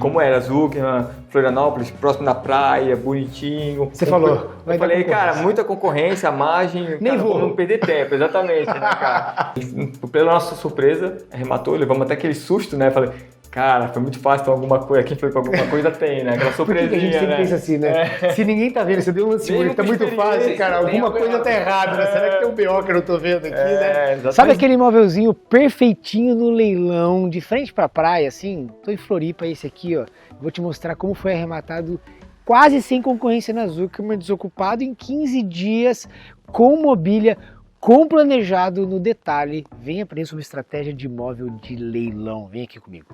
como era Zuckerman, Florianópolis, próximo da praia, bonitinho. Você falou. Eu falei, cara, muita concorrência, a margem, Nem cara, vou. não perder tempo, exatamente, né, cara? E, pela nossa surpresa, arrematou, levamos até aquele susto, né? Falei, cara, foi muito fácil, então alguma coisa aqui, foi alguma coisa tem, né? Aquela Por que surpresinha, a gente sempre né? pensa assim, né? Se ninguém tá vendo, você deu um lance Mesmo único, tá com muito fácil, experiência, cara, alguma coisa tá errada, né? Será que tem um BO que eu não tô vendo aqui, né? Exatamente. Sabe aquele imóvelzinho perfeitinho no leilão, de frente pra praia, assim? Tô em Floripa, esse aqui, ó. Vou te mostrar como foi arrematado quase sem concorrência na Zuckerman, desocupado em 15 dias, com mobília, com planejado no detalhe. Venha aprender sobre estratégia de imóvel de leilão. Vem aqui comigo.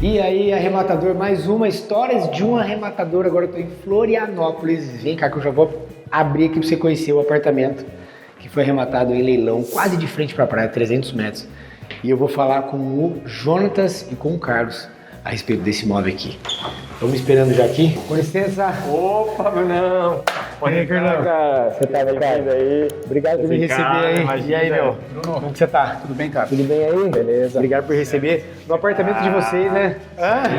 E aí, arrematador, mais uma histórias de um arrematador. Agora eu tô em Florianópolis. Vem cá que eu já vou abrir aqui pra você conhecer o apartamento que foi arrematado em leilão, quase de frente pra praia, 300 metros. E eu vou falar com o Jonatas e com o Carlos a respeito desse imóvel aqui. Vamos esperando já aqui. Com licença. Opa, Brunão! E aí, Carlão? Cara, Você tá bem-vindo aí? Obrigado por me receber aí. Imagina. E aí, meu? Bruno, Como que você tá? tudo bem, cara? Tudo bem aí? Beleza. Obrigado por receber no apartamento de vocês, né?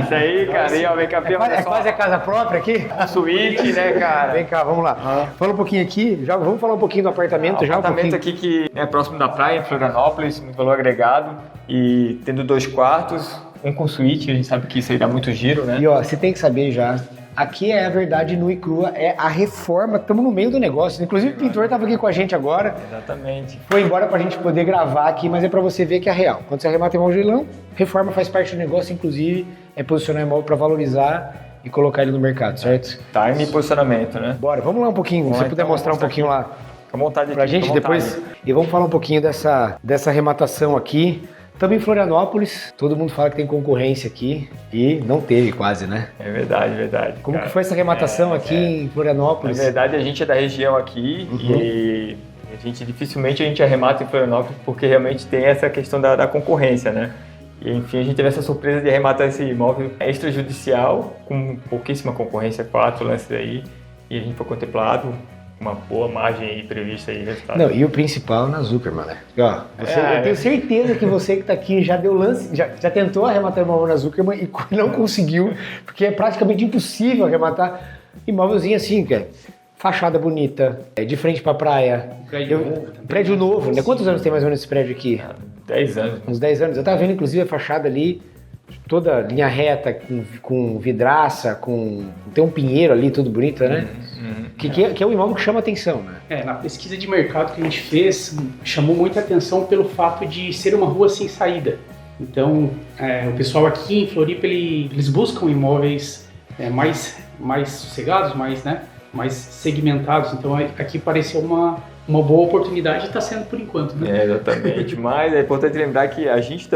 Isso aí, cara. E, ó, vem cá, É quase a casa própria aqui? suíte, né, cara? Vem cá, vamos lá. Fala um pouquinho aqui, já vamos falar um pouquinho do apartamento, já um Apartamento pouquinho. aqui que é próximo da praia, em Florianópolis, muito valor agregado. E tendo 2 quartos, um com suíte, a gente sabe que isso aí dá muito giro, né? E ó, você tem que saber já, aqui é a verdade nua e crua, é a reforma, estamos no meio do negócio. Inclusive o pintor estava aqui com a gente agora, Exatamente. foi embora pra gente poder gravar aqui, mas é pra você ver que é real. Quando você arremata imóvel de leilão, reforma faz parte do negócio, inclusive é posicionar imóvel pra valorizar e colocar ele no mercado, certo? Time e posicionamento, né? Bora, vamos lá um pouquinho, se Vamos você lá, puder então, mostrar um mostrar pouquinho lá Fica à vontade aqui. pra gente fica à vontade. depois. E vamos falar um pouquinho dessa arrematação aqui. Estamos em Florianópolis, todo mundo fala que tem concorrência aqui e não teve quase, né? É verdade, verdade. Como cara. que foi essa arrematação aqui em Na Florianópolis? verdade, a gente é da região aqui e dificilmente a gente arremata em Florianópolis porque realmente tem essa questão da concorrência, né? E enfim, a gente teve essa surpresa de arrematar esse imóvel extrajudicial com pouquíssima concorrência, 4 lances aí, e a gente foi contemplado uma boa margem aí prevista aí, resultado. Não, e o principal na Zuckerman, né? Ó, eu tenho certeza que você que está aqui já deu lance, já tentou arrematar imóvel na Zuckerman e não conseguiu, porque é praticamente impossível arrematar imóvelzinho assim, cara. Fachada bonita, de frente pra praia. Prédio novo, né? Quantos anos tem mais ou menos esse prédio aqui? 10 anos. Uns 10 anos. Eu tava vendo, inclusive, a fachada ali, toda linha reta, com vidraça, tem um pinheiro ali, tudo bonito, né? Que é o imóvel que chama atenção, né? na pesquisa de mercado que a gente fez, chamou muita atenção pelo fato de ser uma rua sem saída. Então, o pessoal aqui em Floripa, eles buscam imóveis mais sossegados, mais segmentados. Então, aqui pareceu uma boa oportunidade e está sendo por enquanto, né? Exatamente, mas é importante lembrar que a gente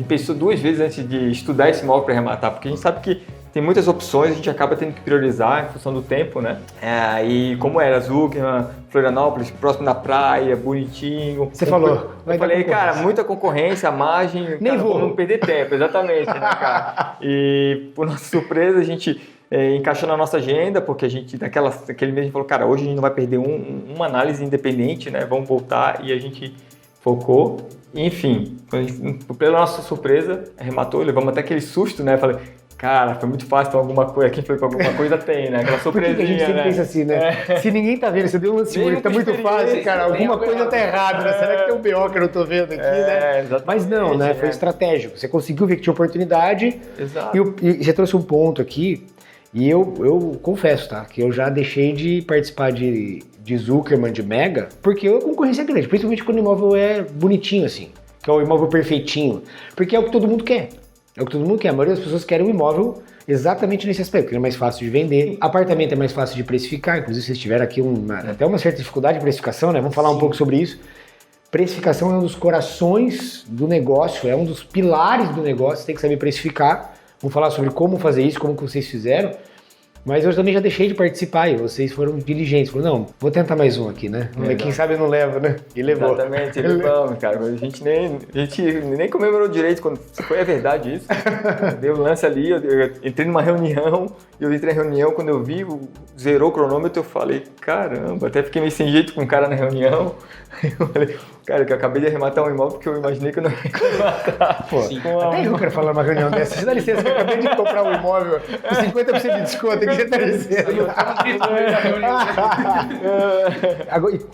pensou 2 vezes antes de estudar esse imóvel para arrematar, porque a gente sabe que tem muitas opções, a gente acaba tendo que priorizar em função do tempo, né? E como era Zuckerman, Florianópolis, próximo da praia, bonitinho. Você falou. Eu falei, cara, muita conconcorrência, a margem, Nem cara, vou. não perder tempo, exatamente, né, cara? E por nossa surpresa, a gente encaixou na nossa agenda, porque a gente, daquele mês, a gente falou, cara, hoje a gente não vai perder uma análise independente, né? Vamos voltar, e a gente focou. Enfim, pela nossa surpresa, arrematou, levamos até aquele susto, né? Falei, cara, foi muito fácil, então alguma coisa aqui, alguma coisa tem, né? Aquela Por que surpresinha, a gente sempre né? pensa assim, né? Se ninguém tá vendo, você deu um lance Mesmo único, tá com muito fácil, experiência, cara, alguma coisa tá errada, né? Será que tem um BO que eu não tô vendo aqui, né? Exatamente, Mas não, né? Foi estratégico. Você conseguiu ver que tinha oportunidade. Exato. E você trouxe um ponto aqui, e eu confesso, tá? Que eu já deixei de participar de Zuckerman, de Mega, porque a concorrência é grande, principalmente quando o imóvel é bonitinho, assim, que é o imóvel perfeitinho. Porque é o que todo mundo quer. É o que todo mundo quer. A maioria das pessoas querem um imóvel exatamente nesse aspecto, que ele é mais fácil de vender, apartamento é mais fácil de precificar, inclusive vocês tiveram aqui até uma certa dificuldade de precificação, né? Vamos falar um pouco sobre isso. Precificação é um dos corações do negócio, é um dos pilares do negócio, você tem que saber precificar. Vamos falar sobre como fazer isso, como que vocês fizeram. Mas eu também já deixei de participar e vocês foram diligentes. Falaram, não, vou tentar mais um aqui, né? Quem sabe eu não levo, né? E levou. Exatamente, levamos, cara. A gente nem comemorou direito quando foi a verdade isso. Deu o lance ali, eu entrei numa reunião, eu entrei na reunião, quando eu vi, zerou o cronômetro, eu falei, caramba, até fiquei meio sem jeito com o cara na reunião. Eu falei, cara, que eu acabei de arrematar um imóvel porque eu imaginei que eu não ia arrematar. Pô, até eu quero falar numa reunião dessa. Você dá licença que eu acabei de comprar um imóvel com 50% de desconto, que você tá dizendo.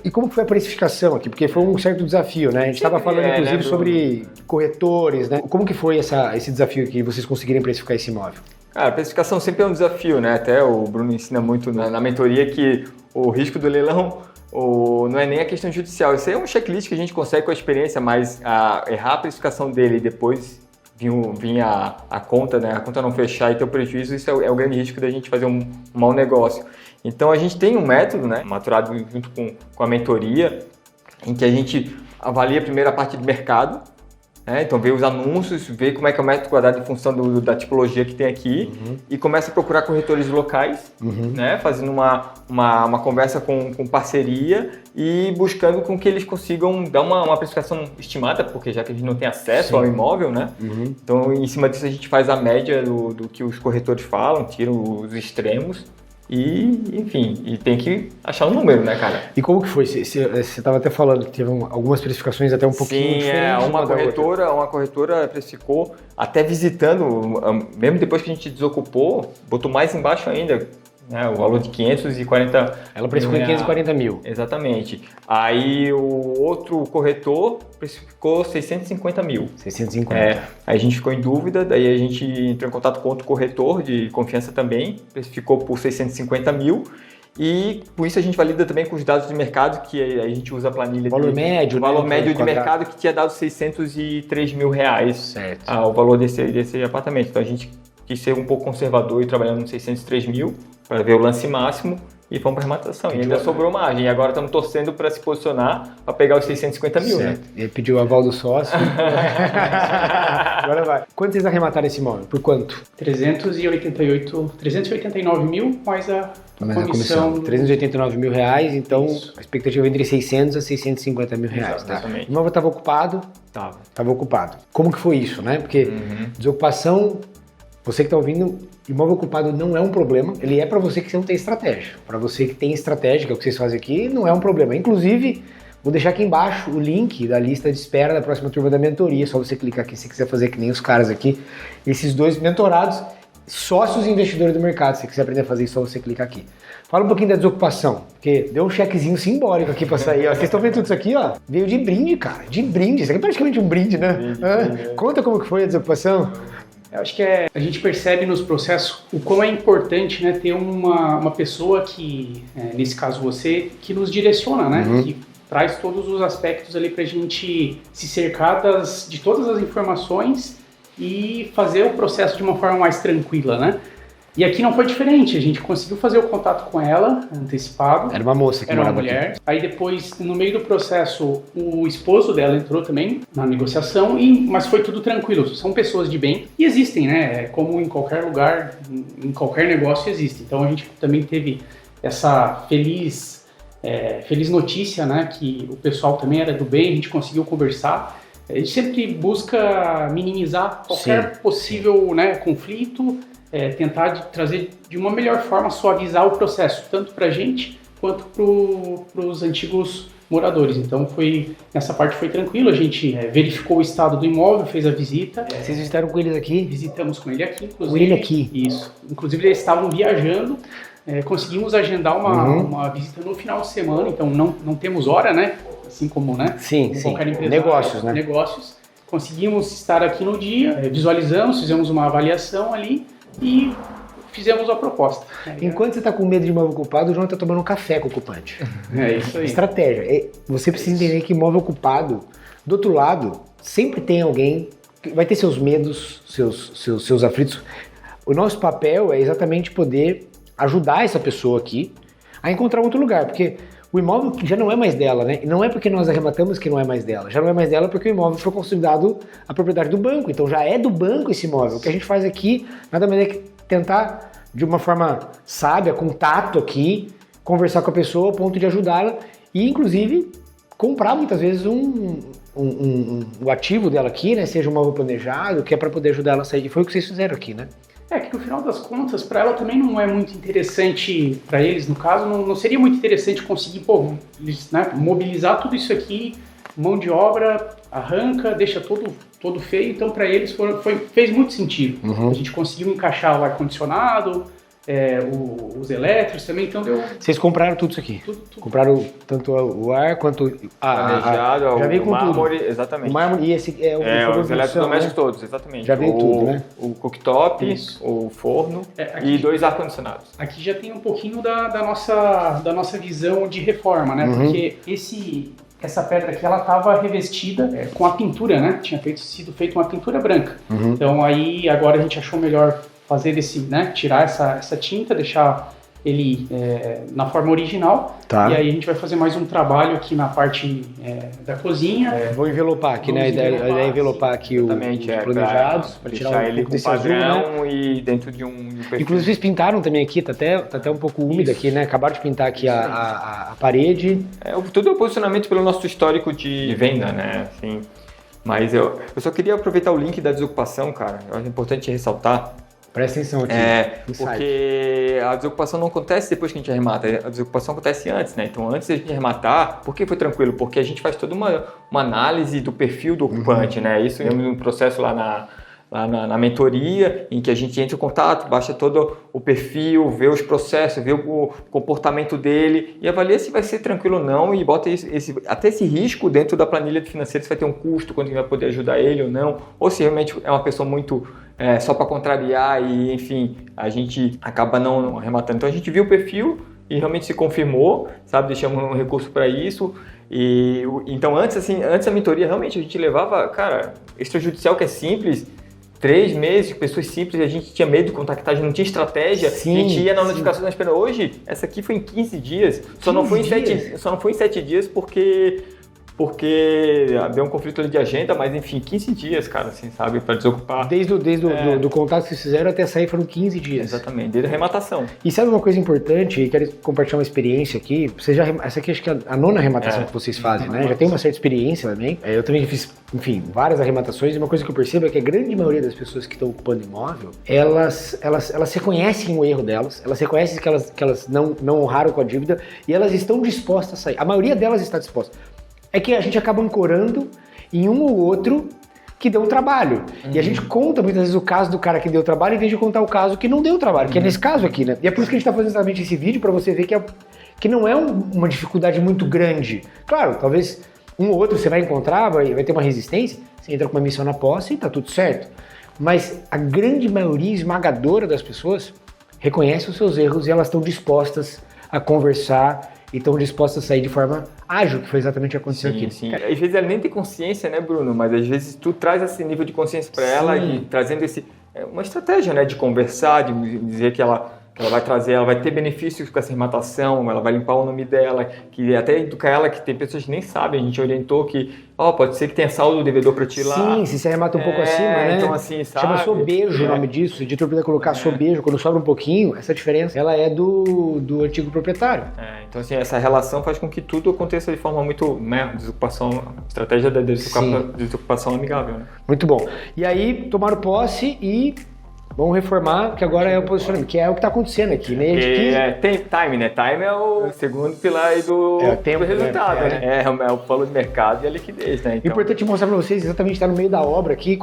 E como foi a precificação aqui? Porque foi um certo desafio, né? A gente estava falando, inclusive, sobre corretores, né? Como que foi esse desafio aqui, vocês conseguirem precificar esse imóvel? Cara, a precificação sempre é um desafio, né? Até o Bruno ensina muito na mentoria que o risco do leilão não é nem a questão judicial. Isso aí é um checklist que a gente consegue com a experiência, mas errar a precificação dele e depois vir a conta, né? A conta não fechar e ter o prejuízo, isso é o grande risco da gente fazer um mau negócio. Então a gente tem um método, né, maturado junto com a mentoria, em que a gente avalia primeiro a parte de mercado, né? Então vê os anúncios, vê como é que é o metro quadrado em função da tipologia que tem aqui e começa a procurar corretores locais, né? Fazendo uma conversa com parceria e buscando com que eles consigam dar uma precificação estimada, porque já que a gente não tem acesso ao imóvel, né? Então em cima disso a gente faz a média do que os corretores falam, tira os extremos. E, enfim, e tem que achar um número, né, cara? E como que foi? Você estava até falando que teve algumas precificações até um pouquinho diferentes. Sim, uma corretora precificou, até visitando, mesmo depois que a gente desocupou, botou mais embaixo ainda, né, o valor de 540 Ela precificou em 540 mil. Exatamente. Aí o outro corretor precificou 650 mil. 650. Aí a gente ficou em dúvida, daí a gente entrou em contato com outro corretor de confiança também, precificou por 650 mil. E com isso a gente valida também com os dados de mercado, que a gente usa a planilha. Valor médio, o valor médio de mercado que tinha dado 603 mil reais. Certo. O valor desse apartamento. Então a gente quis ser um pouco conservador e trabalhando nos 603 mil para ver o lance máximo e vamos para arrematação. E ainda sobrou margem. E agora estamos torcendo para se posicionar para pegar os 650 mil. Certo. Né? Ele pediu o aval do sócio. Agora vai. Quanto vocês arremataram esse imóvel? Por quanto? 389 mil mais a comissão. 389 mil reais, então isso. A expectativa é entre 600 a 650 mil reais. Exatamente. Tá? O imóvel estava ocupado? Estava ocupado. Como que foi isso, né? Porque desocupação, você que está ouvindo, imóvel ocupado não é um problema, ele é para você que não tem estratégia. Para você que tem estratégia, que é o que vocês fazem aqui, não é um problema. Inclusive, vou deixar aqui embaixo o link da lista de espera da próxima turma da mentoria, só você clicar aqui se quiser fazer que nem os caras aqui. Esses dois mentorados, sócios e investidores do mercado, se você quiser aprender a fazer isso, só você clicar aqui. Fala um pouquinho da desocupação, porque deu um chequezinho simbólico aqui pra sair, ó. Vocês estão vendo tudo isso aqui, ó? Veio de brinde, cara, de brinde. Isso aqui é praticamente um brinde, né? Conta como que foi a desocupação. Eu acho que a gente percebe nos processos o quão é importante, né, ter uma pessoa que, nesse caso você, que nos direciona, né? Que traz todos os aspectos ali pra gente se cercar de todas as informações e fazer o processo de uma forma mais tranquila, né? E aqui não foi diferente, a gente conseguiu fazer o contato com ela, antecipado. Era uma moça que era uma morava mulher. aqui. Aí depois, no meio do processo, o esposo dela entrou também na negociação, mas foi tudo tranquilo. São pessoas de bem e existem, né? Como em qualquer lugar, em qualquer negócio existe. Então a gente também teve essa feliz notícia, né? Que o pessoal também era do bem, a gente conseguiu conversar. A gente sempre busca minimizar qualquer possível, né, conflito, tentar trazer de uma melhor forma, suavizar o processo, tanto para a gente quanto para os antigos moradores. Então nessa parte foi tranquilo, a gente verificou o estado do imóvel, fez a visita. Vocês visitaram com eles aqui? Visitamos com ele aqui, inclusive. Com ele aqui? Isso. Inclusive eles estavam viajando, conseguimos agendar uma visita no final de semana, então não temos hora, né? Assim como, né? Sim. Qualquer empresa. Negócios, né? Negócios. Conseguimos estar aqui no dia, visualizamos, fizemos uma avaliação ali e fizemos a proposta. Enquanto você está com medo de imóvel ocupado, o João está tomando um café com o ocupante. É isso aí. Estratégia. Você precisa entender que imóvel ocupado, do outro lado, sempre tem alguém que vai ter seus medos, seus aflitos. O nosso papel é exatamente poder ajudar essa pessoa aqui a encontrar outro lugar, porque o imóvel já não é mais dela, né? E não é porque nós arrematamos que não é mais dela. Já não é mais dela porque o imóvel foi consolidado a propriedade do banco. Então já é do banco esse imóvel. O que a gente faz aqui nada mais é que tentar, de uma forma sábia, com tato aqui, conversar com a pessoa a ponto de ajudá-la e, inclusive, comprar muitas vezes o ativo dela aqui, né? Seja um imóvel planejado, que é para poder ajudar ela a sair. Foi o que vocês fizeram aqui, né? Que no final das contas, para ela também não é muito interessante, para eles, no caso, não seria muito interessante conseguir, né, mobilizar tudo isso aqui, mão de obra, arranca, deixa todo feio, então para eles fez muito sentido. A gente conseguiu encaixar o ar-condicionado, os elétricos também, então deu... Vocês compraram tudo isso aqui? Tudo. Compraram tanto o ar quanto planejado, já veio com mármore, tudo. exatamente. O mármore e esse os eletrodomésticos, né? Todos, exatamente. Já veio tudo, né? O cooktop, o forno e 2 ar-condicionados. Aqui já tem um pouquinho da nossa visão de reforma, né? Porque essa pedra aqui, ela estava revestida com a pintura, né? Tinha sido feita uma pintura branca. Então aí agora a gente achou melhor fazer tirar essa tinta, deixar ele na forma original. Tá. E aí a gente vai fazer mais um trabalho aqui na parte da cozinha. Vou envelopar aqui, né? A ideia é envelopar aqui os planejados, para tirar um pouco desse padrão, azul, né? E dentro de um perfil. Inclusive vocês pintaram também aqui, tá até um pouco úmido aqui, né? Acabaram de pintar aqui a parede. Tudo é o posicionamento pelo nosso histórico de venda, né? Assim, mas eu só queria aproveitar o link da desocupação, cara. Eu acho importante ressaltar. Presta atenção aqui. Porque a desocupação não acontece depois que a gente arremata, a desocupação acontece antes, né? Então, antes de a gente arrematar, por que foi tranquilo? Porque a gente faz toda uma análise do perfil do ocupante, né? Isso é um processo lá na mentoria, em que a gente entra em contato, baixa todo o perfil, vê os processos, vê o comportamento dele e avalia se vai ser tranquilo ou não e bota até esse risco dentro da planilha financeira, se vai ter um custo, quanto vai poder ajudar ele ou não, ou se realmente é uma pessoa muito só para contrariar e, enfim, a gente acaba não arrematando. Então, a gente viu o perfil e realmente se confirmou, sabe? Deixamos um recurso para isso. Então, antes da mentoria, realmente a gente levava, cara, extrajudicial que é simples, 3 meses, pessoas simples, a gente tinha medo de contactar, a gente não tinha estratégia, a gente ia na notificação esperando. Hoje, essa aqui foi em 15 dias, só não foi em 7 dias porque deu um conflito ali de agenda, mas enfim, 15 dias, cara, assim, sabe, para desocupar. Desde do contato que vocês fizeram até sair foram 15 dias. Exatamente, desde a arrematação. E sabe uma coisa importante, quero compartilhar uma experiência aqui, essa aqui acho que é a 9ª arrematação que vocês fazem, né? Já tem uma certa experiência também. Eu também fiz, enfim, várias arrematações e uma coisa que eu percebo é que a grande maioria das pessoas que estão ocupando imóvel, elas reconhecem o erro delas, elas reconhecem que elas não honraram com a dívida e elas estão dispostas a sair. A maioria delas está disposta. É que a gente acaba ancorando em um ou outro que deu trabalho. E a gente conta muitas vezes o caso do cara que deu trabalho em vez de contar o caso que não deu trabalho, que é nesse caso aqui, né? E é por isso que a gente está fazendo exatamente esse vídeo, para você ver que não é uma dificuldade muito grande. Claro, talvez um ou outro você vai encontrar, vai ter uma resistência, você entra com uma missão na posse e tá tudo certo. Mas a grande maioria esmagadora das pessoas reconhece os seus erros e elas estão dispostas a conversar e estão dispostas a sair de forma ágil, que foi exatamente o que aconteceu aqui. Sim. Às vezes ela nem tem consciência, né, Bruno? Mas às vezes tu traz esse nível de consciência para ela e trazendo uma estratégia, né, de conversar, de dizer que ela vai ter benefícios com essa arrematação, ela vai limpar o nome dela, que até educar ela, que tem pessoas que nem sabem, a gente orientou que, pode ser que tenha saldo do devedor para ti lá. Sim, se você arremata um pouco acima, né? Então assim, sabe? Chama sobejo o nome disso, o editor precisa colocar sobejo, quando sobra um pouquinho, essa diferença, ela é do antigo proprietário. Então assim, essa relação faz com que tudo aconteça de forma muito, né, estratégia da desocupação amigável, né? Muito bom. E aí, tomaram posse e vamos reformar, que agora é o posicionamento, que é o que está acontecendo aqui, né? Tem time, né? Time é o segundo pilar aí do resultado, né? É o plano de mercado e a liquidez, né? Então... Importante mostrar para vocês, exatamente, está no meio da obra aqui.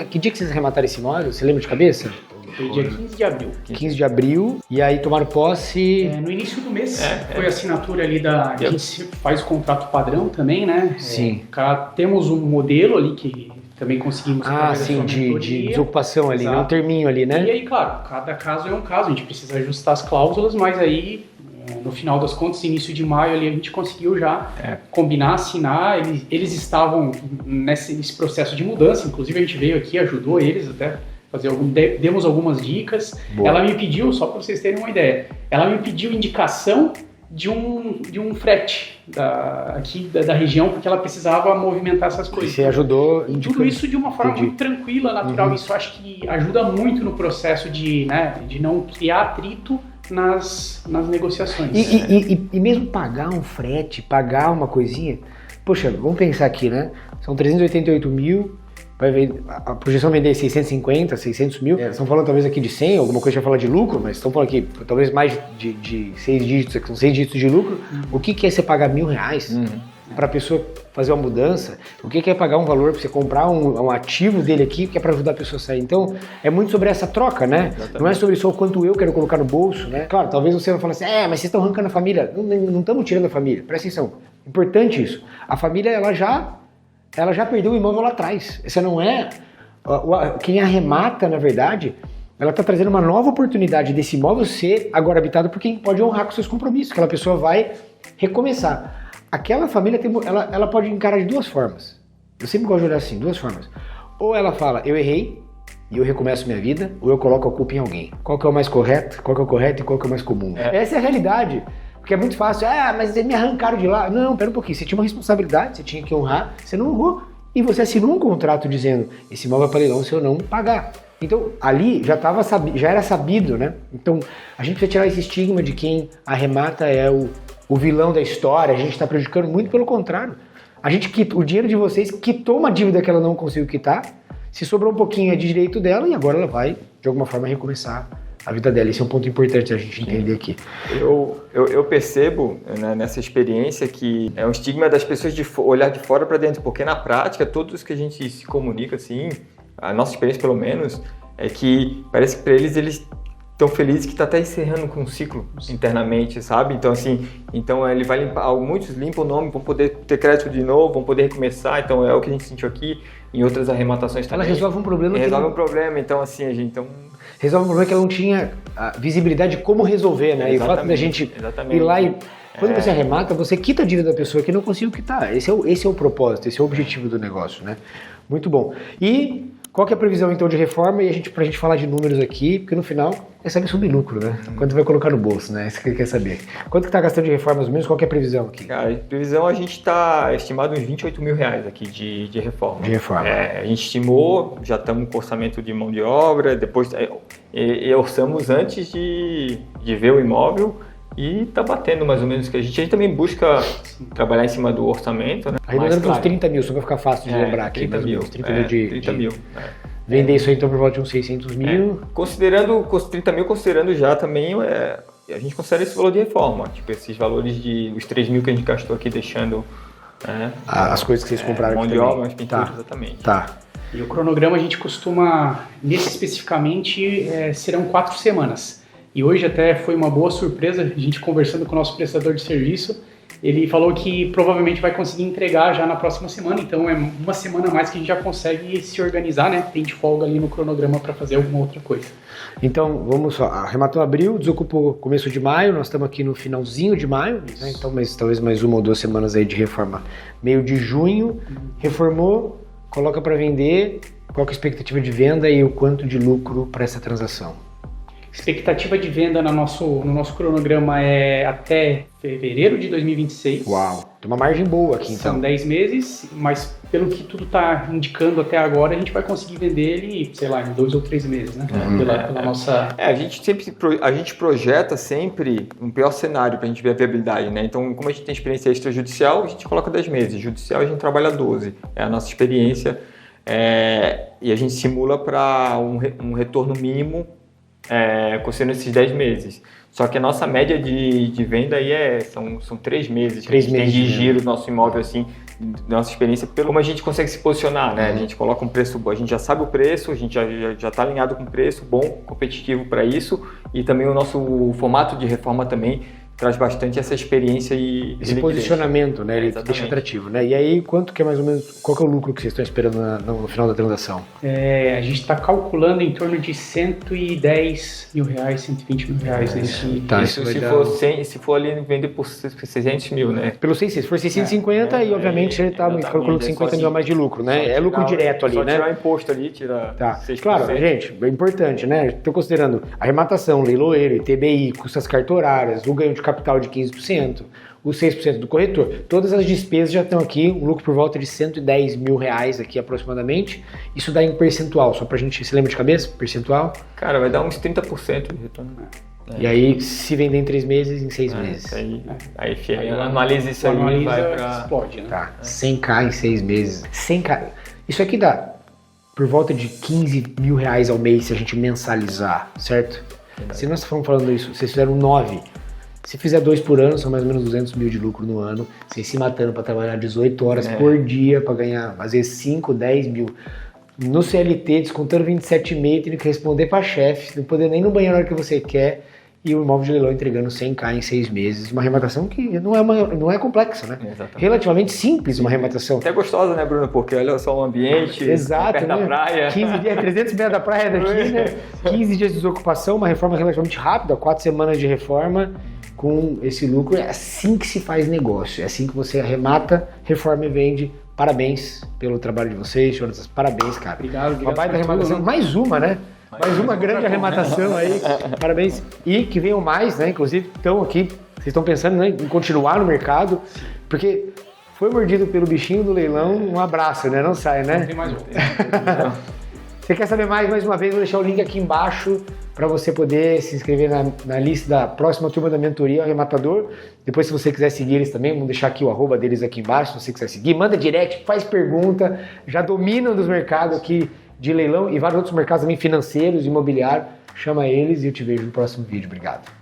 Que dia que vocês arremataram esse imóvel? Você lembra de cabeça? Foi dia 15 de abril. 15 de abril, e aí tomaram posse... No início do mês, foi a assinatura ali a gente faz o contrato padrão também, né? Sim. Temos um modelo ali que também conseguimos... sim, de desocupação ali, né? Um terminho ali, né? E aí, claro, cada caso é um caso, a gente precisa ajustar as cláusulas, mas aí, no final das contas, início de maio ali, a gente conseguiu já combinar, assinar, eles estavam nesse processo de mudança, inclusive a gente veio aqui, ajudou eles até demos algumas dicas. Boa. Ela me pediu, só para vocês terem uma ideia, ela me pediu indicação de um frete aqui da região, porque ela precisava movimentar essas coisas. Você ajudou. E tudo isso de uma forma muito tranquila, natural. Isso acho que ajuda muito no processo de não criar atrito nas negociações. E mesmo pagar um frete, pagar uma coisinha, poxa, vamos pensar aqui, né? São 388 mil, a projeção é vender 650, 600 mil. Estão falando talvez aqui de 100, alguma coisa já fala de lucro, mas estão falando aqui talvez mais de 6 dígitos, são 6 dígitos de lucro. O que é você pagar R$1.000 para a pessoa fazer uma mudança? O que é pagar um valor para você comprar um ativo dele aqui, que é para ajudar a pessoa a sair? Então, é muito sobre essa troca, né? Exatamente. Não é sobre só o quanto eu quero colocar no bolso, né? Claro, talvez você vai falar assim, mas vocês estão arrancando a família. Não estamos tirando a família. Presta atenção. Importante isso. A família, ela já perdeu o imóvel lá atrás. Essa não é... Quem arremata, na verdade, ela está trazendo uma nova oportunidade desse imóvel ser agora habitado por quem pode honrar com seus compromissos. Aquela pessoa vai recomeçar. Aquela família, ela pode encarar de duas formas. Eu sempre gosto de olhar assim, duas formas. Ou ela fala, eu errei e eu recomeço minha vida, ou eu coloco a culpa em alguém. Qual que é o mais correto? Qual que é o correto e qual que é o mais comum? Essa é a realidade. Porque é muito fácil, mas eles me arrancaram de lá. Não, pera um pouquinho, você tinha uma responsabilidade, você tinha que honrar, você não honrou. E você assinou um contrato dizendo, esse imóvel é para leilão se eu não pagar. Então, ali já era sabido, né? Então, a gente precisa tirar esse estigma de quem arremata é o vilão da história, a gente está prejudicando muito, pelo contrário. O dinheiro de vocês quitou uma dívida que ela não conseguiu quitar, se sobrou um pouquinho é de direito dela e agora ela vai, de alguma forma, recomeçar a vida dela. Esse é um ponto importante a gente entender aqui. Eu percebo, né, nessa experiência que é um estigma das pessoas de olhar de fora para dentro, porque na prática, todos que a gente se comunica, assim, a nossa experiência pelo menos, é que parece que para eles estão felizes que está até encerrando com um ciclo internamente, sabe? Então, assim, ele vai limpar, muitos limpam o nome, vão poder ter crédito de novo, vão poder recomeçar, então é o que a gente sentiu aqui, em outras arrematações também. Ela resolve um problema. Então, assim, a gente... Resolve um problema que ela não tinha a visibilidade de como resolver, né? E o fato da gente ir lá e... Quando você arremata, você quita a dívida da pessoa que não conseguiu quitar. Esse é o propósito, esse é o objetivo do negócio, né? Muito bom. E qual que é a previsão, então, de reforma? E pra gente falar de números aqui, porque no final é saber sobre lucro, né? Quanto vai colocar no bolso, né? Isso que ele quer saber. Quanto que tá gastando de reforma, mais ou menos? Qual que é a previsão aqui? Cara, a previsão a gente está estimado uns R$28 mil aqui de reforma. De reforma. A gente estimou, já estamos com orçamento de mão de obra, depois orçamos antes de ver o imóvel e tá batendo mais ou menos o que a gente também busca trabalhar em cima do orçamento, né? Arredondando para uns 30 mil, só para ficar fácil de lembrar aqui. 30 mil. 30 mil. Vender isso aí então por volta de uns 600 mil. Considerando 30 mil, considerando já também, a gente considera esse valor de reforma, tipo esses valores os 3 mil que a gente gastou aqui deixando... as coisas que vocês compraram aqui também. Mão de obra, as pinturas, exatamente. Tá. E o cronograma a gente costuma, nesse especificamente, serão 4 semanas. E hoje até foi uma boa surpresa, a gente conversando com o nosso prestador de serviço, ele falou que provavelmente vai conseguir entregar já na próxima semana, então é uma semana a mais que a gente já consegue se organizar, né? Tem de folga ali no cronograma para fazer alguma outra coisa. Então, vamos só, arrematou abril, desocupou começo de maio, nós estamos aqui no finalzinho de maio, né? Então talvez mais 1 ou 2 semanas aí de reforma. Meio de junho, reformou, coloca para vender, qual que é a expectativa de venda e o quanto de lucro para essa transação? Expectativa de venda no nosso cronograma é até fevereiro de 2026. Uau, tem uma margem boa aqui então. São 10 meses, mas pelo que tudo está indicando até agora, a gente vai conseguir vender ele, sei lá, em 2 ou 3 meses, né? Pela nossa... A gente projeta sempre um pior cenário para a gente ver a viabilidade, né? Então, como a gente tem experiência extrajudicial, a gente coloca 10 meses. Judicial, a gente trabalha 12. É a nossa experiência. E a gente simula para um retorno mínimo considerando esses 10 meses. Só que a nossa média de venda aí são 3 meses. 3 meses de giro do nosso imóvel, assim, da nossa experiência, pelo como a gente consegue se posicionar, né? A gente coloca um preço bom, a gente já sabe o preço, a gente já está alinhado com o preço bom, competitivo para isso, e também o nosso formato de reforma também traz bastante essa experiência e Esse liquidez. posicionamento, né? Ele Exatamente. deixa atrativo, né? E aí, quanto que é mais ou menos, qual que é o lucro que vocês estão esperando no final da transação? A gente está calculando em torno de R$110 mil, R$120 mil nesse. Tá, Isso vai se dar- for 100, se for ali vender por 600 mil, né? Pelo 600, se for 650, e obviamente ele tá exatamente, calculando é 50 só mil a mais de lucro, né? É lucro direto ali, só né? tirar o imposto ali, tirar Tá, 6%. claro, gente, é importante, né? Estou considerando arrematação, leiloeiro, ITBI, custas cartorárias, o ganho de capital de 15%, os 6% do corretor, todas as despesas já estão aqui, um lucro por volta de R$110 mil aqui aproximadamente. Isso dá em percentual, só pra gente, se lembra de cabeça? Percentual. Cara, vai dar uns 30% de retorno. E aí, se vender em 3 meses, em 6 meses. Isso aí, Aí analisa isso aí, analisa, vai pra... explode, né? Tá, 100k em 6 meses. 100k. Isso aqui dá por volta de R$15 mil ao mês se a gente mensalizar, certo? Se nós estamos falando isso, vocês fizeram 9. Se fizer 2 por ano, são mais ou menos 200 mil de lucro no ano. Vocês se matando para trabalhar 18 horas por dia para ganhar, às vezes 5, 10 mil. No CLT, descontando 27,5, tendo que responder para chefe, não poder nem ir no banheiro na hora que você quer. E o imóvel de leilão entregando 100k em 6 meses. Uma arrematação que não é complexa, né? Exatamente. Relativamente simples uma arrematação. Até gostosa, né, Bruno? Porque olha só o ambiente, Exato, perto né? da praia. 15 dias, 300 metros da praia daqui, né? 15 dias de desocupação, uma reforma relativamente rápida, 4 semanas de reforma com esse lucro. É assim que se faz negócio, é assim que você arremata, reforma e vende. Parabéns pelo trabalho de vocês, Jonas. Parabéns, cara. Obrigado. Uma baita por tudo, arrematação. né? Mais uma, né? Mais uma grande arrematação aí. Parabéns. E que venham mais, né? Inclusive, estão aqui, vocês estão pensando, né, em continuar no mercado, porque foi mordido pelo bichinho do leilão, um abraço, né? Não sai, né? Não tem mais volta. Você quer saber mais uma vez, vou deixar o link aqui embaixo para você poder se inscrever na lista da próxima turma da mentoria Arrematador. Depois, se você quiser seguir eles também, vamos deixar aqui o arroba deles aqui embaixo, se você quiser seguir. Manda direct, faz pergunta, já dominam dos mercados aqui de leilão e vários outros mercados também financeiros, imobiliário. Chama eles e eu te vejo no próximo vídeo. Obrigado.